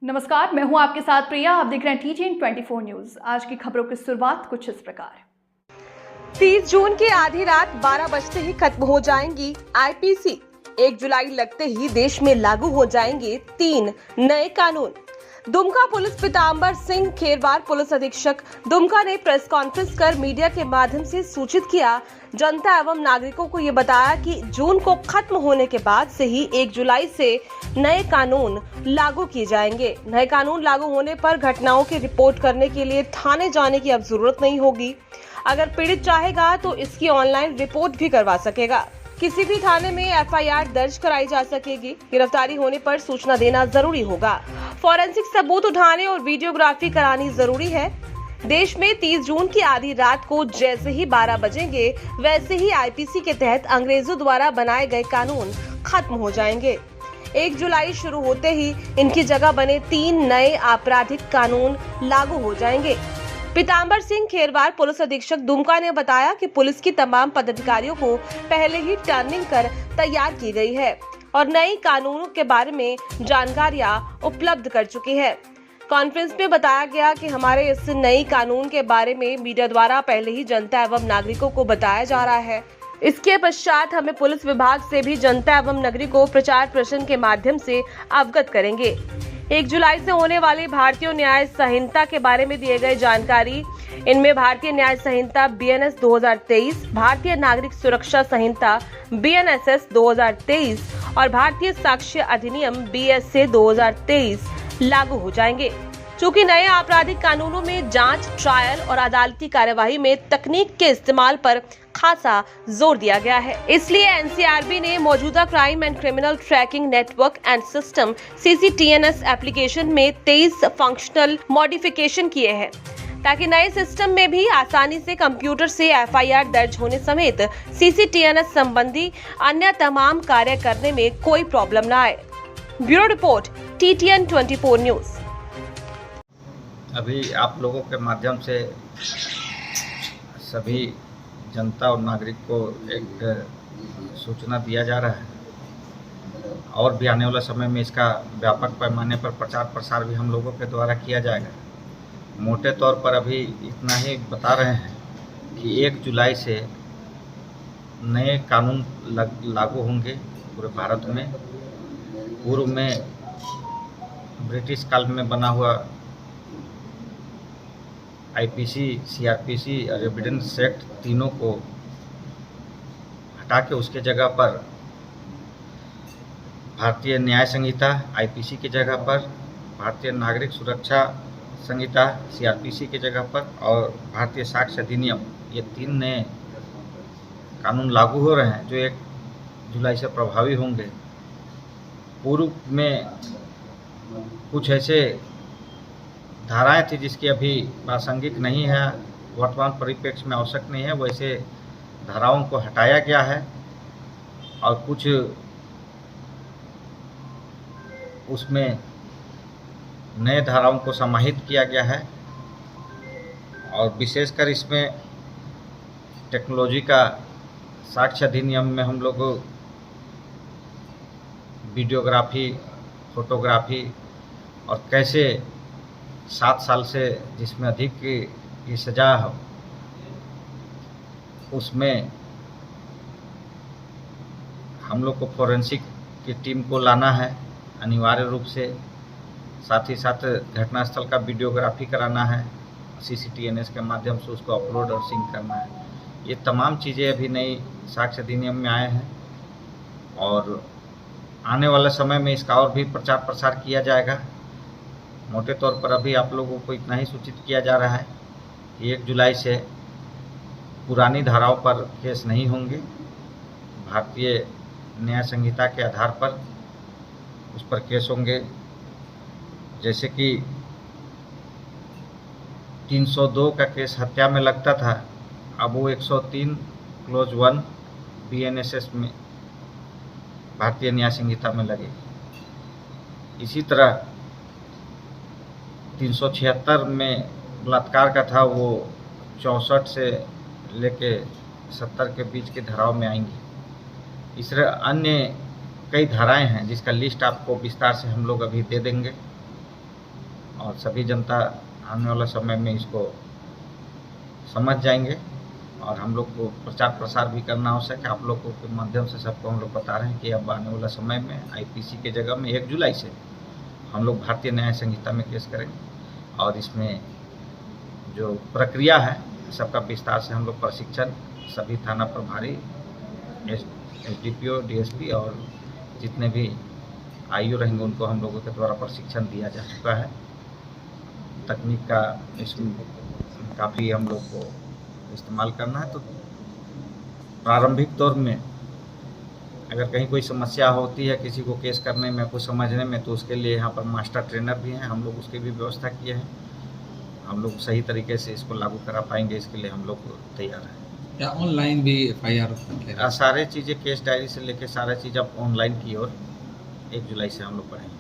नमस्कार, मैं हूं आपके साथ प्रिया। आप देख रहे हैं TTN 24 न्यूज। आज की खबरों की शुरुआत कुछ इस प्रकार। 30 जून की आधी रात 12 बजते ही खत्म हो जाएंगी आईपीसी। 1 जुलाई लगते ही देश में लागू हो जाएंगे 3 नए कानून। दुमका पुलिस पीताम्बर सिंह खेरवार पुलिस अधीक्षक दुमका ने प्रेस कॉन्फ्रेंस कर मीडिया के माध्यम से सूचित किया। जनता एवं नागरिकों को ये बताया कि जून को खत्म होने के बाद से ही 1 जुलाई से नए कानून लागू किए जाएंगे। नए कानून लागू होने पर घटनाओं की रिपोर्ट करने के लिए थाने जाने की अब जरूरत नहीं होगी। अगर पीड़ित चाहेगा तो इसकी ऑनलाइन रिपोर्ट भी करवा सकेगा। किसी भी थाने में एफआईआर दर्ज कराई जा सकेगी। गिरफ्तारी होने पर सूचना देना जरूरी होगा। फॉरेंसिक सबूत उठाने और वीडियोग्राफी करानी जरूरी है। देश में 30 जून की आधी रात को जैसे ही 12 बजेंगे वैसे ही आईपीसी के तहत अंग्रेजों द्वारा बनाए गए कानून खत्म हो जाएंगे। 1 जुलाई शुरू होते ही इनकी जगह बने 3 नए आपराधिक कानून लागू हो जाएंगे। पीताम्बर सिंह खेरवार पुलिस अधीक्षक दुमका ने बताया कि पुलिस की तमाम पदाधिकारियों को पहले ही टर्निंग कर तैयार की गई है और नई कानूनों के बारे में जानकारियां उपलब्ध कर चुकी है। कॉन्फ्रेंस में बताया गया कि हमारे इस नई कानून के बारे में मीडिया द्वारा पहले ही जनता एवं नागरिकों को बताया जा रहा है। इसके पश्चात हमें पुलिस विभाग से भी जनता एवं नागरिक को प्रचार प्रसार के माध्यम से अवगत करेंगे। 1 जुलाई से होने वाली भारतीय न्याय संहिता के बारे में दिए गए जानकारी। इनमें भारतीय न्याय संहिता BNS 2023, भारतीय नागरिक सुरक्षा संहिता BNSS 2023 और भारतीय साक्ष्य अधिनियम BSA 2023 लागू हो जाएंगे। चूंकि नए आपराधिक कानूनों में जांच, ट्रायल और अदालती कार्यवाही में तकनीक के इस्तेमाल पर खासा जोर दिया गया है, इसलिए NCRB ने मौजूदा crime and criminal tracking network and system CCTNS application में 23 फंक्शनल मॉडिफिकेशन किए हैं ताकि नए सिस्टम में भी आसानी से कंप्यूटर से FIR दर्ज होने समेत CCTNS संबंधी अन्य तमाम कार्य करने में कोई प्रॉब्लम न आए। Bureau report TTN 24 news. अभी आप लोगों के माध्यम से सभी जनता और नागरिक को एक सूचना दिया जा रहा है और भी आने वाला समय में इसका व्यापक पैमाने पर प्रचार प्रसार भी हम लोगों के द्वारा किया जाएगा। मोटे तौर पर अभी इतना ही बता रहे हैं कि 1 जुलाई से नए कानून लागू होंगे पूरे भारत में। पूर्व में ब्रिटिश काल में बना हुआ IPC, CRPC और एविडेंस एक्ट तीनों को हटा के उसके जगह पर भारतीय न्याय संहिता IPC की जगह पर, भारतीय नागरिक सुरक्षा संहिता CRPC की जगह पर और भारतीय साक्ष्य अधिनियम, ये 3 नए कानून लागू हो रहे हैं जो 1 जुलाई से प्रभावी होंगे। पूर्व में कुछ ऐसे धाराएं थी जिसकी अभी प्रासंगिक नहीं है, वर्तमान परिप्रेक्ष्य में आवश्यक नहीं है, वैसे धाराओं को हटाया गया है और कुछ उसमें नए धाराओं को समाहित किया गया है और विशेषकर इसमें टेक्नोलॉजी का साक्ष्य अधिनियम में हम लोग वीडियोग्राफी, फोटोग्राफी और कैसे 7 साल से जिसमें अधिक की सजा हो उसमें हम लोग को फोरेंसिक की टीम को लाना है अनिवार्य रूप से। साथ ही साथ घटनास्थल का वीडियोग्राफी कराना है, CCTNS के माध्यम से उसको अपलोड और सिंक करना है। ये तमाम चीज़ें अभी नई साक्ष्य अधिनियम में आए हैं और आने वाले समय में इसका और भी प्रचार प्रसार किया जाएगा। मोटे तौर पर अभी आप लोगों को इतना ही सूचित किया जा रहा है कि 1 जुलाई से पुरानी धाराओं पर केस नहीं होंगे। भारतीय न्याय संहिता के आधार पर उस पर केस होंगे, जैसे कि 302 का केस हत्या में लगता था, अब वो 103 क्लोज 1 BNSS में भारतीय न्याय संहिता में लगेगी। इसी तरह 376 में बलात्कार का था, वो 64 से लेके 70 के बीच की धाराओं में आएंगी। इस तरह अन्य कई धाराएं हैं जिसका लिस्ट आपको विस्तार से हम लोग अभी दे देंगे और सभी जनता आने वाला समय में इसको समझ जाएंगे। और हम लोग को प्रचार प्रसार भी करना आवश्यक है। आप लोगों के माध्यम से सबको हम लोग बता रहे हैं कि अब आने वाला समय में आईपीसी के जगह में 1 जुलाई से हम लोग भारतीय न्याय संहिता में केस करेंगे और इसमें जो प्रक्रिया है सबका विस्तार से हम लोग प्रशिक्षण सभी थाना प्रभारी, एसडीपीओ, डीएसपी और जितने भी आईओ रहेंगे उनको हम लोगों के द्वारा प्रशिक्षण दिया जा चुका है। तकनीक का इसमें काफ़ी हम लोग को इस्तेमाल करना है। तो प्रारंभिक दौर में अगर कहीं कोई समस्या होती है किसी को केस करने में, कुछ समझने में, तो उसके लिए यहाँ पर मास्टर ट्रेनर भी हैं, हम लोग उसकी भी व्यवस्था किए हैं। हम लोग सही तरीके से इसको लागू करा पाएंगे, इसके लिए हम लोग तैयार हैं। या ऑनलाइन भी FIR सारे चीज़ें केस डायरी से लेकर सारे चीज़ अब ऑनलाइन की ओर 1 जुलाई से हम लोग बढ़ेंगे।